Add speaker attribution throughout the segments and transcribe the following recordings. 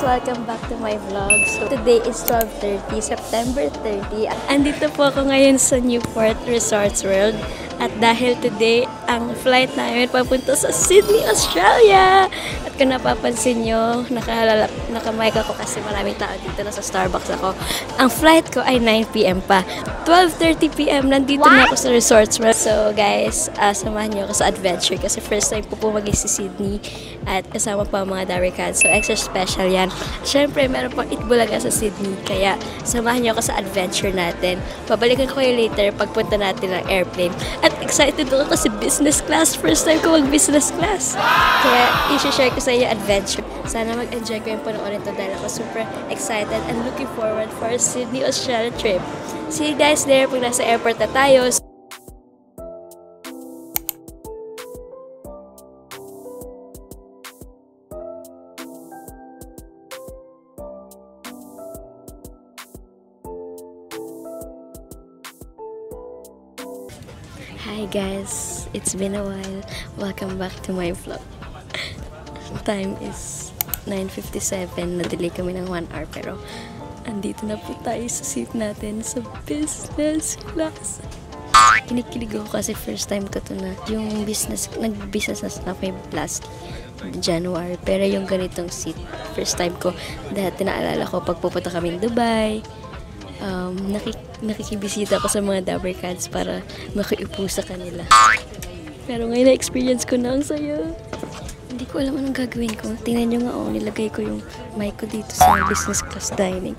Speaker 1: Welcome back to my vlog. So today is 12:30, September 30. Andito po ako ngayon sa Newport Resorts World. At dahil today, ang flight namin papunta sa Sydney, Australia. At kung napapansin nyo, nakamic ako kasi maraming tao dito. Nasa Starbucks ako. Ang flight ko ay 9 p.m. pa. 12:30 p.m. nandito na ako sa Resorts World. So guys, samahan nyo ako sa adventure kasi first time po si Sydney. At kasama pa ang mga Darikads. So extra special yan. Siyempre, meron pang Itbulaga sa Sydney. Kaya samahan nyo ako sa adventure natin. Babalikan ko kayo later pagpunta natin ng airplane. At excited ako kasi business class. First time ko mag-business class. Kaya i-share ko sa inyo adventure. Sana mag-enjoy ko yung panoorin ito dahil ako super excited and looking forward for our Sydney, Australia trip. See you guys there pag nasa airport na tayo. Hi guys, it's been a while. Welcome back to my vlog. Time is 9:57. Na-delay kami ng 1 hour pero andito na po tayo sa seat natin sa business class. Kinikilig ako kasi first time ko to na yung business, nag-business na may last January. Pero yung ganitong seat, first time ko. Dahil naalala ko pag pupunta kami ng Dubai, nakikibisita ako sa mga Darikads para makiupo sa kanila. Pero ngayon na-experience ko na ang saya. Hindi ko alam anong gagawin ko. Tingnan nyo nga, nilagay ko yung mic ko dito sa business class dining.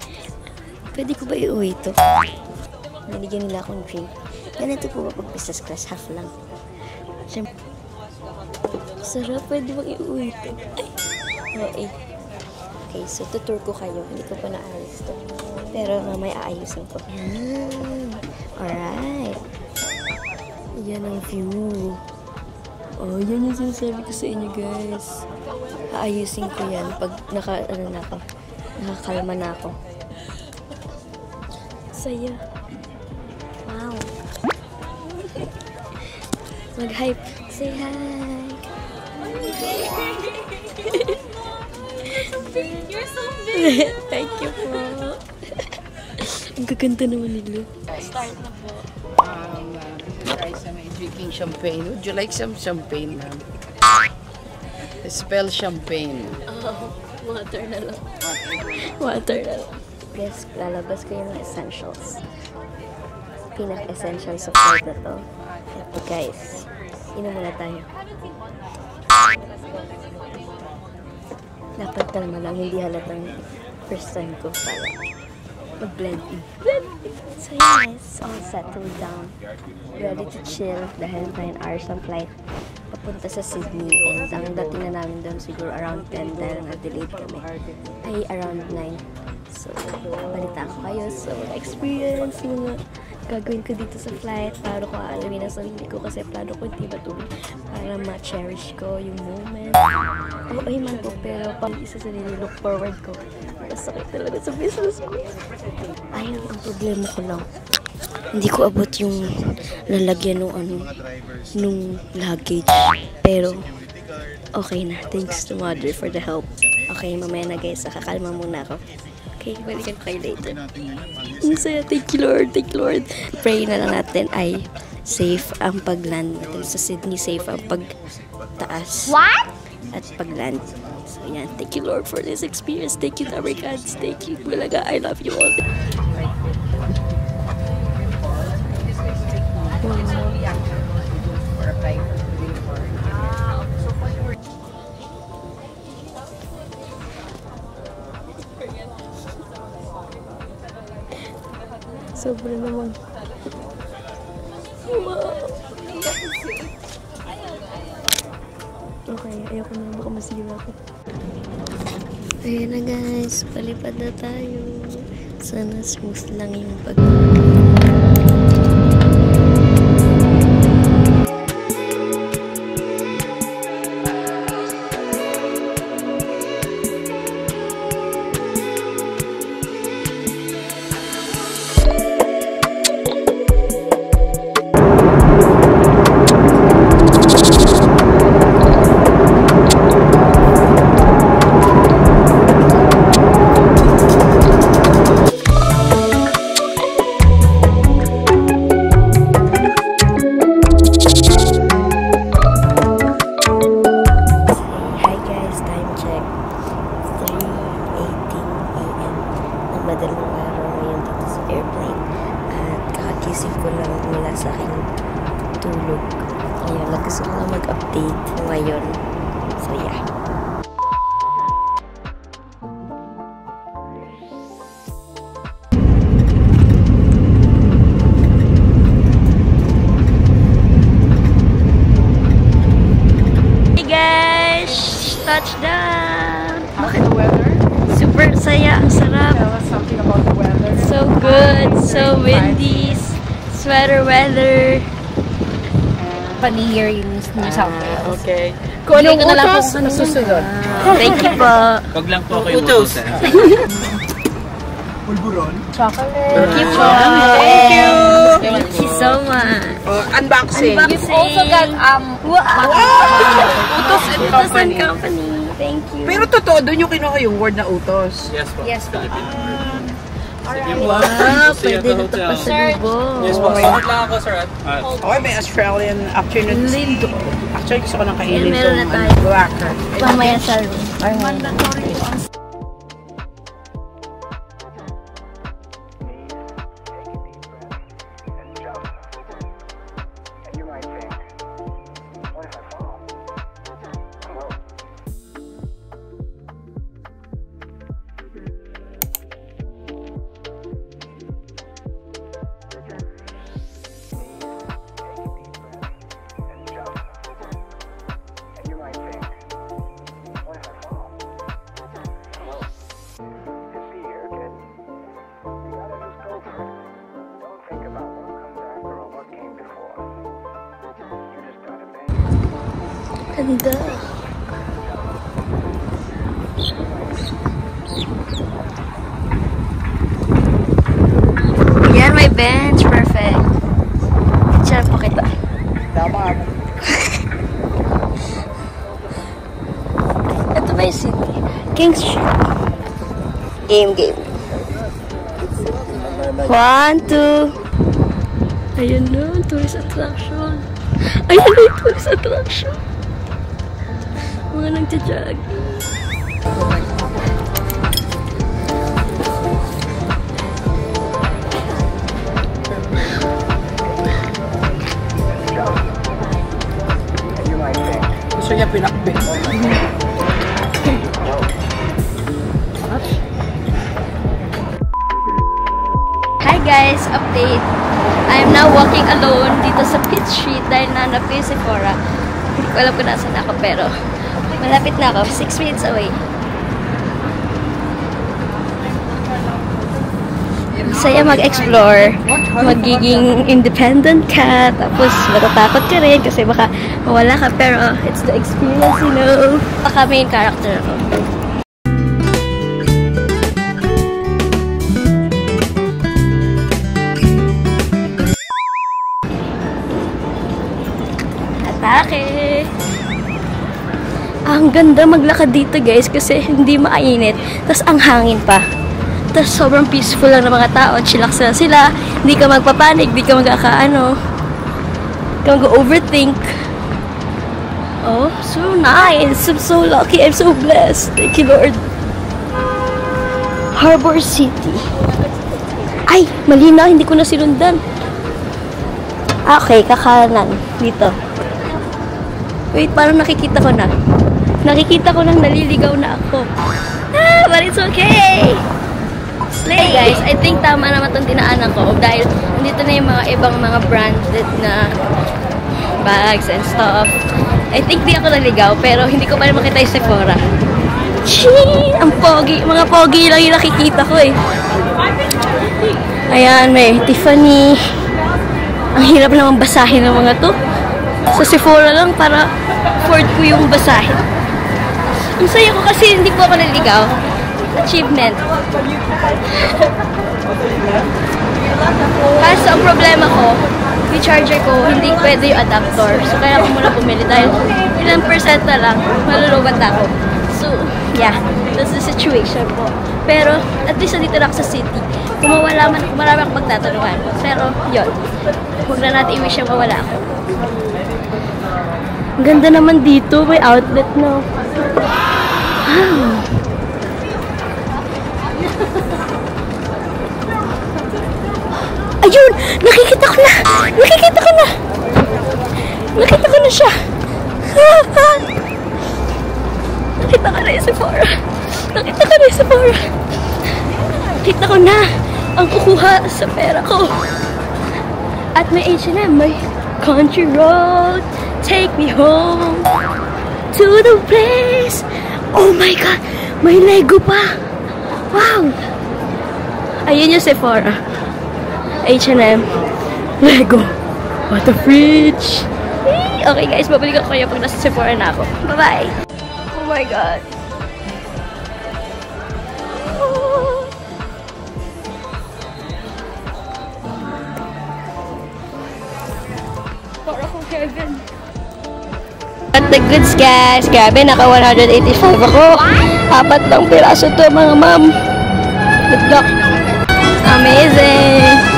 Speaker 1: Pwede ko ba iuwi ito? Nabigyan nila akong drink. Ganito po ba pag business class? Half lang. Siyempre, sarap. Pwede bang iuwi ito? Ay, okay, so tutur ko kayo. Hindi ko pa naayos ito. Pero mamaya aayusin ko. Alright. Yan ang view. Oh, yan yung sinasabi ko sa inyo, guys. Aayusin ko yan pag nakakalma na ako. Saya. Wow. Mag-hype. Say hi.
Speaker 2: You're so big.
Speaker 1: Thank you po. Ang gaganda naman nila.
Speaker 2: Start na po.
Speaker 3: Drinking champagne. Would you like some champagne, ma'am? Spell champagne.
Speaker 1: Oh, water na lang. Water na lang. Guys, lalabas ko yung mga essentials. Pinaka-essentials of flight na to. Ito guys, inom muna tayo. Dapat kalma lang, hindi halatang first time ko para mag-blend in. So yes, all settled down. Ready to chill dahil 9 hours ang flight papunta sa Sydney. And ang dating na namin doon siguro around 10 dahil na-delayed kami. Ay, around 9. So, balita ko kayo. So, experience mga gagawin ko dito sa flight. Paano ko aalamin ang sarili ko kasi plano ko hindi matulog para ma-cherish ko yung moment. Oo, ay man po, pero pang isa sa nililook forward ko. Masakit talaga sa business ko. Ayun, ang problema ko lang. Hindi ko abot yung lalagyan nung luggage. Pero, okay na. Thanks to Mother for the help. Okay, mamaya na guys. Kakalma muna ako. Okay, balikan ko kayo later. Ang saya. Thank you, Lord. Thank you, Lord. Pray na lang natin ay safe ang pagland natin sa Sydney. Safe ang pagtaas.
Speaker 2: What?
Speaker 1: At pagland. So, yan. Thank you, Lord, for this experience. Thank you, Darikads. Thank you, Bulaga. I love you all. Sobra naman. Wow. Okay, ayoko na baka masira ko. Ayan na guys, palipad na tayo. Sana smooth lang yung pag... area. Hey guys! Touchdown!
Speaker 3: How's the weather?
Speaker 1: Super saya, ang sarap.
Speaker 3: Tell us something about the weather.
Speaker 1: So good, so windy, sweater weather.
Speaker 2: Pa-near yung New South Wales.
Speaker 3: Okay. Kung anong utos, masusunod.
Speaker 1: Thank you po.
Speaker 4: Wag lang po kayo
Speaker 3: Utos.
Speaker 4: utusan.
Speaker 2: Chocolate.
Speaker 1: Thank you po.
Speaker 3: Thank you.
Speaker 1: Thank you so much.
Speaker 3: Unboxing.
Speaker 2: You've also got,
Speaker 3: Utos and
Speaker 1: Utos and
Speaker 3: company.
Speaker 1: company. Thank you.
Speaker 3: Pero totoo, doon yung kinuha yung word na utos.
Speaker 4: Yes po.
Speaker 2: Yes po.
Speaker 4: Sige po.
Speaker 1: Wow,
Speaker 4: See you
Speaker 1: pwede
Speaker 4: at the
Speaker 1: na ito
Speaker 4: hotel.
Speaker 1: pa sa lubong.
Speaker 4: Yes po. Sakot lang ako, sir.
Speaker 3: Okay, may Australian afternoon.
Speaker 1: Lindo.
Speaker 3: Actually, gusto ko nang kainin
Speaker 1: Meron na
Speaker 3: itong
Speaker 1: tayo.
Speaker 3: blacker.
Speaker 1: Mamaya sa room. Ganda. Yan, may bench. Perfect. Share po kita.
Speaker 3: Tama.
Speaker 1: Ito ba yung city? King's Street. Game. 1, 2. Ayun na, tourist attraction. Ayun na yung tourist attraction. Mga nagja-jogging.
Speaker 3: Gusto niya pinakbit.
Speaker 1: Hi guys, update. I am now walking alone dito sa Pitt Street dahil nanap ko yung Sephora. Hindi ko alam kung nasan ako pero malapit na ako. 6 minutes away. Saya mag-explore. Magiging independent ka. Tapos matatakot ka rin kasi baka mawala ka. Pero it's the experience, you know. Baka main character ako. Atake! Ang ganda maglakad dito guys kasi hindi mainit. Tapos ang hangin pa. Tapos sobrang peaceful lang ng mga tao. Chillax na sila. Hindi ka magpapanik. Hindi ka magkakaano. Hindi ka mag-overthink. Oh, so nice. I'm so lucky. I'm so blessed. Thank you, Lord. Harbor City. Ay, mali na. Hindi ko na sinundan. Okay, kakanan. Dito. Wait, parang nakikita ko na. Nakikita ko nang naliligaw na ako. Ah, but it's okay! Slay, guys. I think tama naman itong dinaanan ko dahil nandito na yung mga ibang mga branded na bags and stuff. I think di ako naligaw pero hindi ko pa rin makita yung Sephora. Chee! Ang pogi. Mga pogi lang yung nakikita ko eh. Ayan, may Tiffany. Ang hirap naman basahin ng mga to. Sa Sephora lang para afford ko yung basahin. Ang saya ko kasi hindi po ako naligaw. Achievement. Kaso ang problema ko, yung charger ko, hindi pwede yung adapter. So kaya ako muna bumili dahil ilang percent na lang, malulubat ako. So, yeah, that's the situation po. Pero, at least nandito na ako sa city. Kung mawala man ako, marami akong magtatanungan. Pero, yun. Huwag na natin i-wish yung mawala ako. Ang ganda naman dito. May outlet na. Wow. Ayun! Nakikita ko na! Nakikita ko na! Nakita ko na siya! ako na ang kukuha sa pera ko. At may H&M, may country road, take me home to the place. Oh my God, may Lego pa. Wow. Ayun yung Sephora. H&M, Lego, what a fridge. Okay guys, babalik ako kayo pag nasa Sephora na ako. Bye-bye. Oh my God. Para kong heaven. At the goods guys. Grabe, naka 185 ako. Apat lang piraso to mga ma'am. Good luck. Amazing.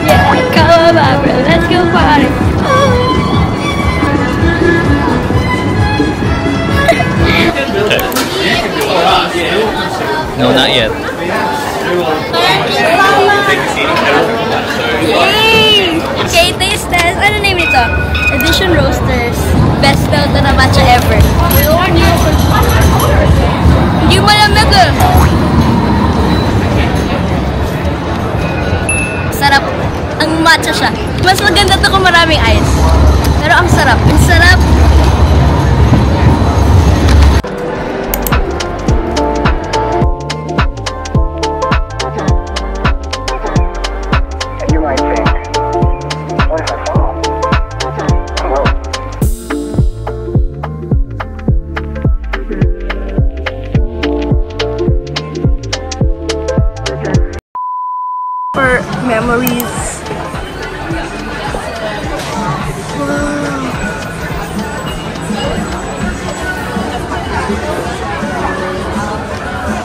Speaker 1: Yeah, come on, bro. Let's go party.
Speaker 4: No, not yet.
Speaker 1: Yay! Okay, taste test. Ano name nito? Edition Roasters. Best daw ito na matcha ever. Hindi malamig eh. Sarap. Ang matcha siya. Mas maganda ito kung maraming ice. Pero ang sarap. Ang sarap. For memories.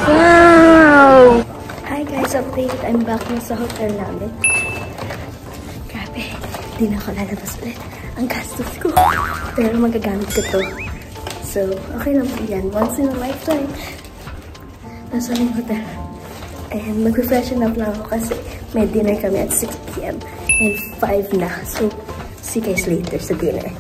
Speaker 1: Wow! Hi guys, update. I'm back na sa hotel namin. Grabe, di na ako lalabas ulit. Ang gastos ko. Pero magagamit ko to. So, okay lang po yan. Once in a lifetime. Nasa yung hotel. And mag-refreshen up lang ako kasi may dinner kami at 6 PM and 5 na. So, see you guys later sa dinner.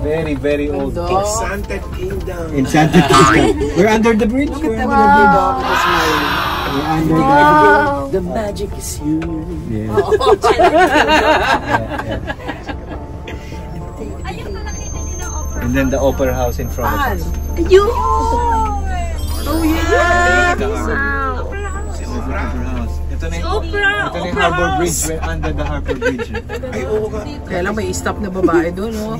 Speaker 5: Very, very old.
Speaker 3: Enchanted Kingdom.
Speaker 5: Enchanted Kingdom. We're under the bridge. We're under the bridge. We're under
Speaker 3: The magic is you.
Speaker 5: the bridge. And then the opera house in front of us.
Speaker 1: You!
Speaker 3: Oh yeah!
Speaker 5: The opera house. Ito na yung Harbor Bridge. We're under the Harbor Bridge.
Speaker 3: Ay, oo ka. Kaya lang may stop na babae doon, oh.